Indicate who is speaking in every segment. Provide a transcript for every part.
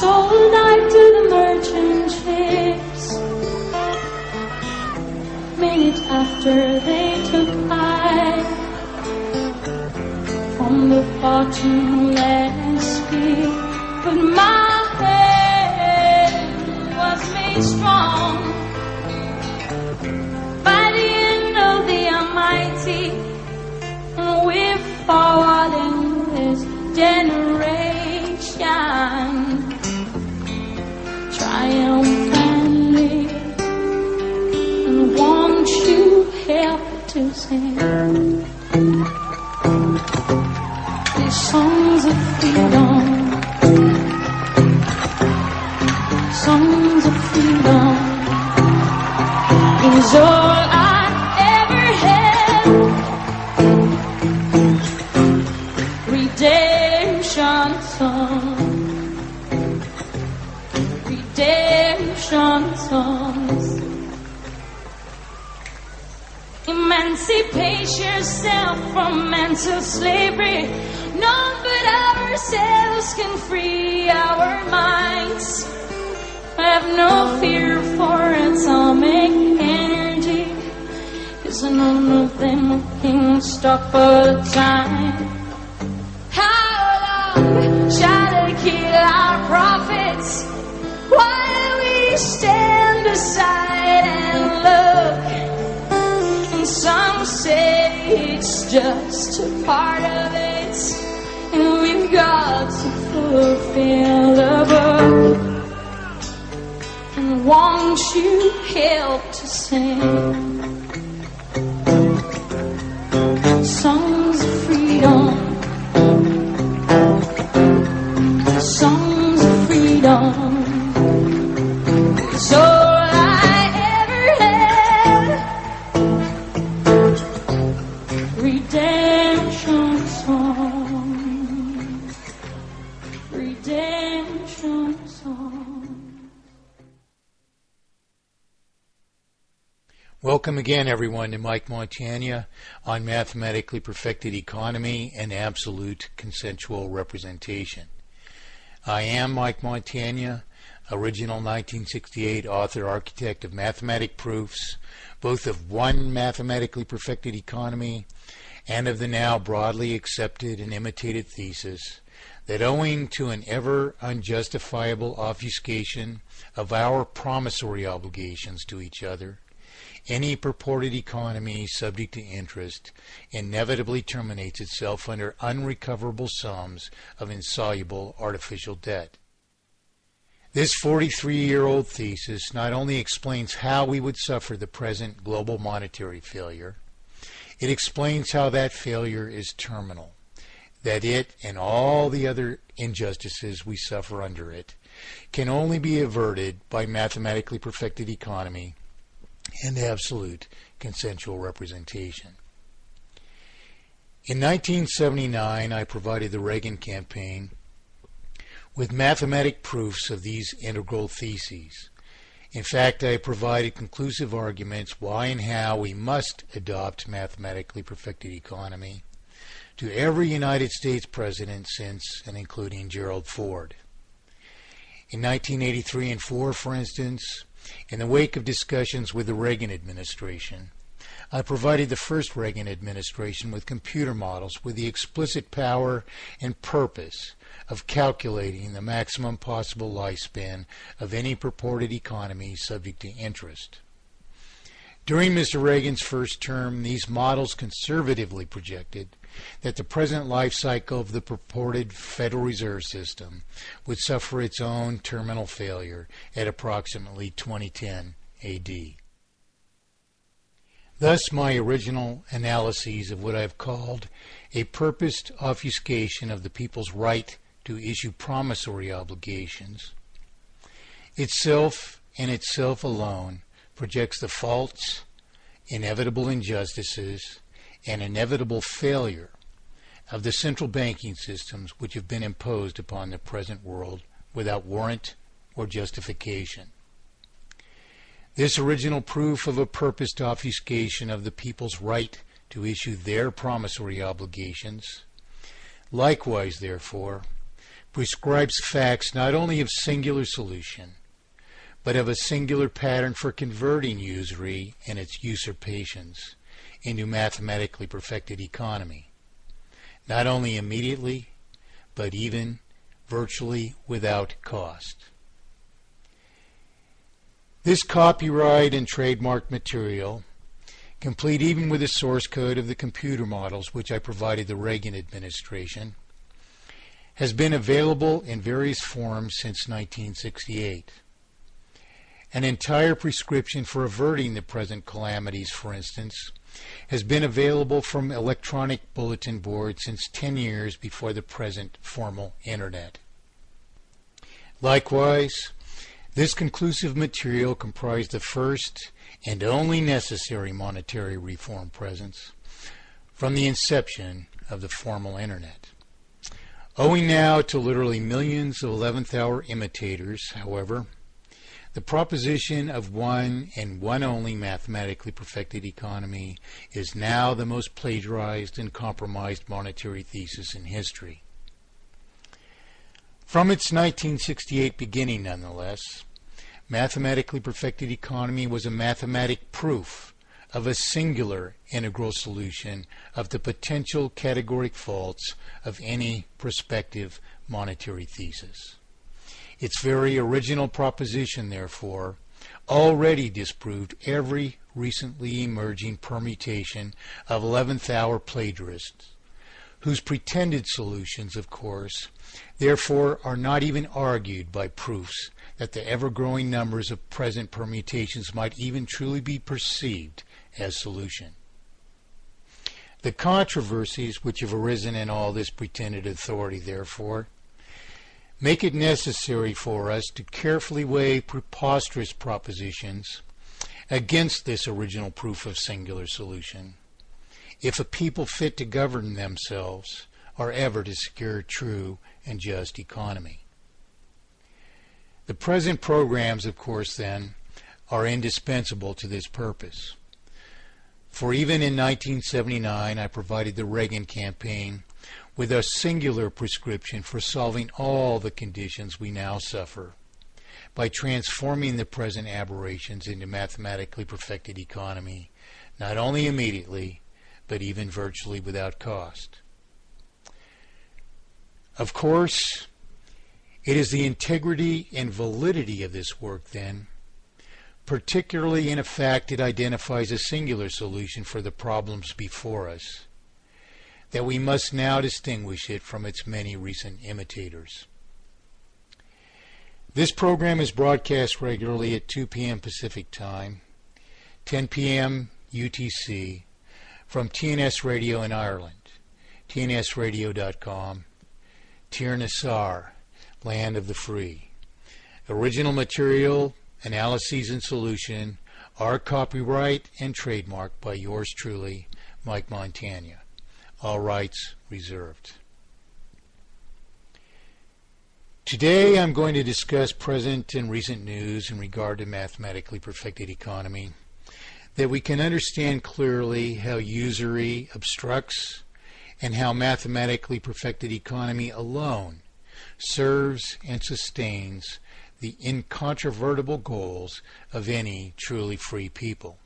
Speaker 1: sold I to the merchant ships. Minute after they took I from the bottomless pit, but my hand was made strong by the end of the Almighty, and we're forward in this generation, triumphantly, and won't you help to sing these songs of freedom, songs of freedom is all I ever had. Redemption song, redemption songs. Emancipate yourself from mental slavery. None but ourselves can free our minds. Have no fear for atomic energy, 'cause none of them can stop the time. How long shall they kill our prophets while we stand aside and look? And some say it's just a part of it, and we've got to fulfill the book. And won't you help to sing songs of freedom, songs of freedom is all I ever had. Redemption song, redemption song.
Speaker 2: Welcome again, everyone, to Mike Montagne on Mathematically Perfected Economy and Absolute Consensual Representation. I am Mike Montagne, original 1968 author, architect of mathematic proofs, both of one mathematically perfected economy and of the now broadly accepted and imitated thesis that owing to an ever unjustifiable obfuscation of our promissory obligations to each other, any purported economy subject to interest inevitably terminates itself under unrecoverable sums of insoluble artificial debt. This 43-year-old thesis not only explains how we would suffer the present global monetary failure, it explains how that failure is terminal, that it and all the other injustices we suffer under it can only be averted by mathematically perfected economy and absolute consensual representation. In 1979, I provided the Reagan campaign with mathematic proofs of these integral theses. In fact, I provided conclusive arguments why and how we must adopt mathematically perfected economy to every United States president since and including Gerald Ford. In 1983 and 4, for instance, in the wake of discussions with the Reagan administration, I provided the first Reagan administration with computer models with the explicit power and purpose of calculating the maximum possible lifespan of any purported economy subject to interest. During Mr. Reagan's first term, these models conservatively projected that the present life cycle of the purported Federal Reserve System would suffer its own terminal failure at approximately 2010 AD. Thus, my original analyses of what I've called a purposed obfuscation of the people's right to issue promissory obligations, itself and itself alone projects the faults, inevitable injustices, and inevitable failure of the central banking systems which have been imposed upon the present world without warrant or justification. This original proof of a purposed obfuscation of the people's right to issue their promissory obligations likewise, therefore, prescribes facts not only of singular solution, but of a singular pattern for converting usury and its usurpations into mathematically perfected economy, not only immediately, but even virtually without cost. This copyright and trademark material, complete even with the source code of the computer models which I provided the Reagan administration, has been available in various forms since 1968. An entire prescription for averting the present calamities, for instance, has been available from electronic bulletin boards since 10 years before the present formal Internet. Likewise, this conclusive material comprised the first and only necessary monetary reform presence from the inception of the formal Internet. Owing now to literally millions of 11th hour imitators, however, the proposition of one and one only mathematically perfected economy is now the most plagiarized and compromised monetary thesis in history. From its 1968 beginning, nonetheless, mathematically perfected economy was a mathematic proof of a singular integral solution of the potential categoric faults of any prospective monetary thesis. Its very original proposition, therefore, already disproved every recently emerging permutation of 11th hour plagiarists, whose pretended solutions, of course, therefore are not even argued by proofs that the ever-growing numbers of present permutations might even truly be perceived as solution. The controversies which have arisen in all this pretended authority, therefore, make it necessary for us to carefully weigh preposterous propositions against this original proof of singular solution, if a people fit to govern themselves are ever to secure true and just economy. The present programs, of course, then, are indispensable to this purpose. For even in 1979, I provided the Reagan campaign with a singular prescription for solving all the conditions we now suffer by transforming the present aberrations into mathematically perfected economy, not only immediately, but even virtually without cost. Of course, it is the integrity and validity of this work, then, particularly in a fact it identifies a singular solution for the problems before us, that we must now distinguish it from its many recent imitators. This program is broadcast regularly at 2 p.m. Pacific Time, 10 p.m. UTC, from TNS Radio in Ireland, tnsradio.com, Tir Nassar, Land of the Free. Original material, analyses, and solution are copyright and trademarked by yours truly, Mike Montagne. All rights reserved. Today I'm going to discuss present and recent news in regard to mathematically perfected economy, that we can understand clearly how usury obstructs and how mathematically perfected economy alone serves and sustains the incontrovertible goals of any truly free people.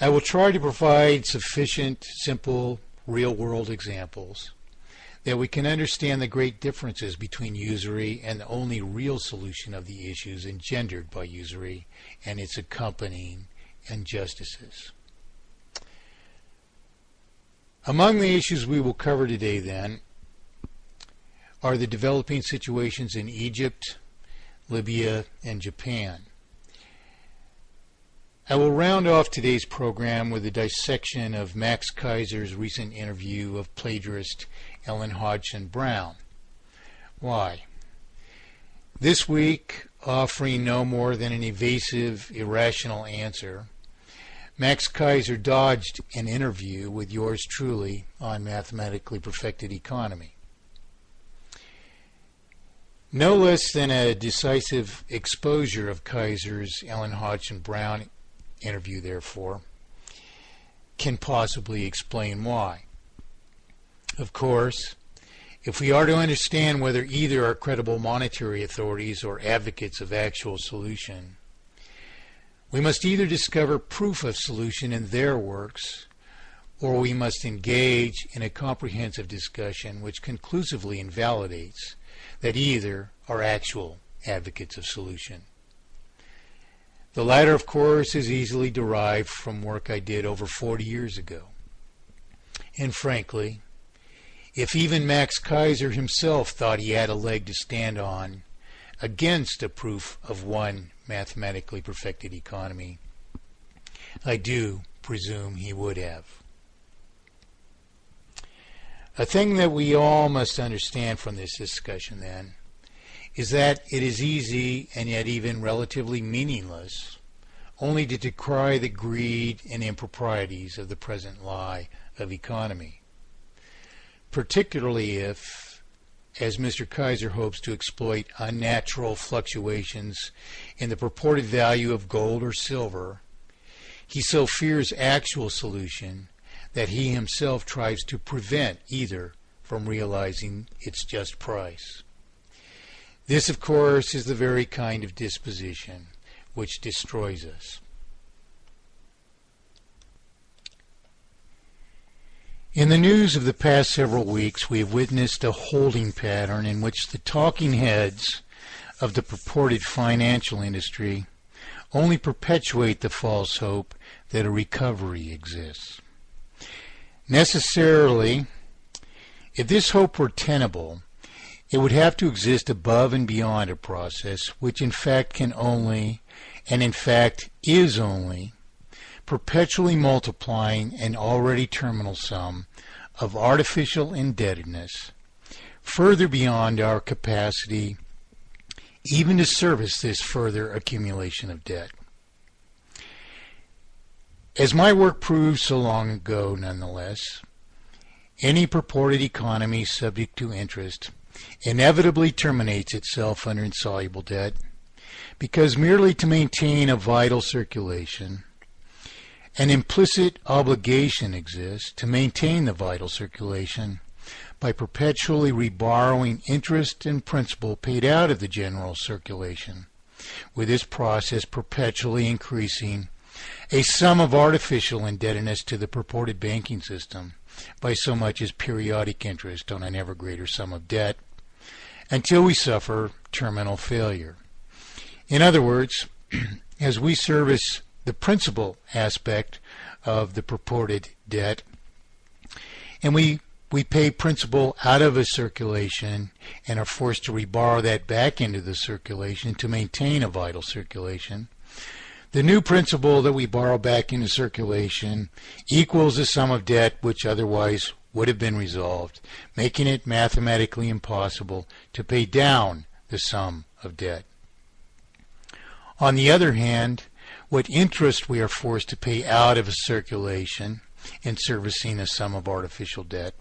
Speaker 2: I will try to provide sufficient, simple, real-world examples that we can understand the great differences between usury and the only real solution of the issues engendered by usury and its accompanying injustices. Among the issues we will cover today, then, are the developing situations in Egypt, Libya, and Japan. I will round off today's program with a dissection of Max Kaiser's recent interview of plagiarist Ellen Hodgson Brown. Why? This week, offering no more than an evasive, irrational answer, Max Kaiser dodged an interview with yours truly on mathematically perfected economy. No less than a decisive exposure of Kaiser's Ellen Hodgson Brown interview, therefore, can possibly explain why. Of course, If we are to understand whether either are credible monetary authorities or advocates of actual solution, we must either discover proof of solution in their works, or we must engage in a comprehensive discussion which conclusively invalidates that either are actual advocates of solution. The latter, of course, is easily derived from work I did over 40 years ago. And frankly, if even Max Kaiser himself thought he had a leg to stand on against a proof of one mathematically perfected economy, I do presume he would have. A thing that we all must understand from this discussion, then, is that it is easy and yet even relatively meaningless only to decry the greed and improprieties of the present lie of economy, particularly if, as Mr. Kaiser hopes to exploit unnatural fluctuations in the purported value of gold or silver, he so fears actual solution that he himself tries to prevent either from realizing its just price. This, of course, is the very kind of disposition which destroys us. In the news of the past several weeks, we have witnessed a holding pattern in which the talking heads of the purported financial industry only perpetuate the false hope that a recovery exists. Necessarily, if this hope were tenable, it would have to exist above and beyond a process which in fact can only, and in fact is only, perpetually multiplying an already terminal sum of artificial indebtedness, further beyond our capacity even to service this further accumulation of debt. As my work proved so long ago, nonetheless, any purported economy subject to interest inevitably terminates itself under insoluble debt, because merely to maintain a vital circulation, an implicit obligation exists to maintain the vital circulation by perpetually reborrowing interest and principal paid out of the general circulation, with this process perpetually increasing a sum of artificial indebtedness to the purported banking system by so much as periodic interest on an ever greater sum of debt, until we suffer terminal failure. In other words, as we service the principal aspect of the purported debt, and we pay principal out of a circulation and are forced to reborrow that back into the circulation to maintain a vital circulation, the new principal that we borrow back into circulation equals the sum of debt which otherwise would have been resolved, making it mathematically impossible to pay down the sum of debt. On the other hand, what interest we are forced to pay out of a circulation in servicing a sum of artificial debt,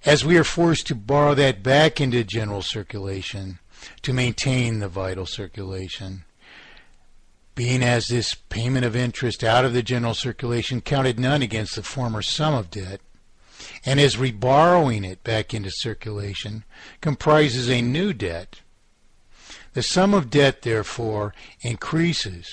Speaker 2: as we are forced to borrow that back into general circulation to maintain the vital circulation, being as this payment of interest out of the general circulation counted none against the former sum of debt, and as reborrowing it back into circulation comprises a new debt, the sum of debt, therefore, increases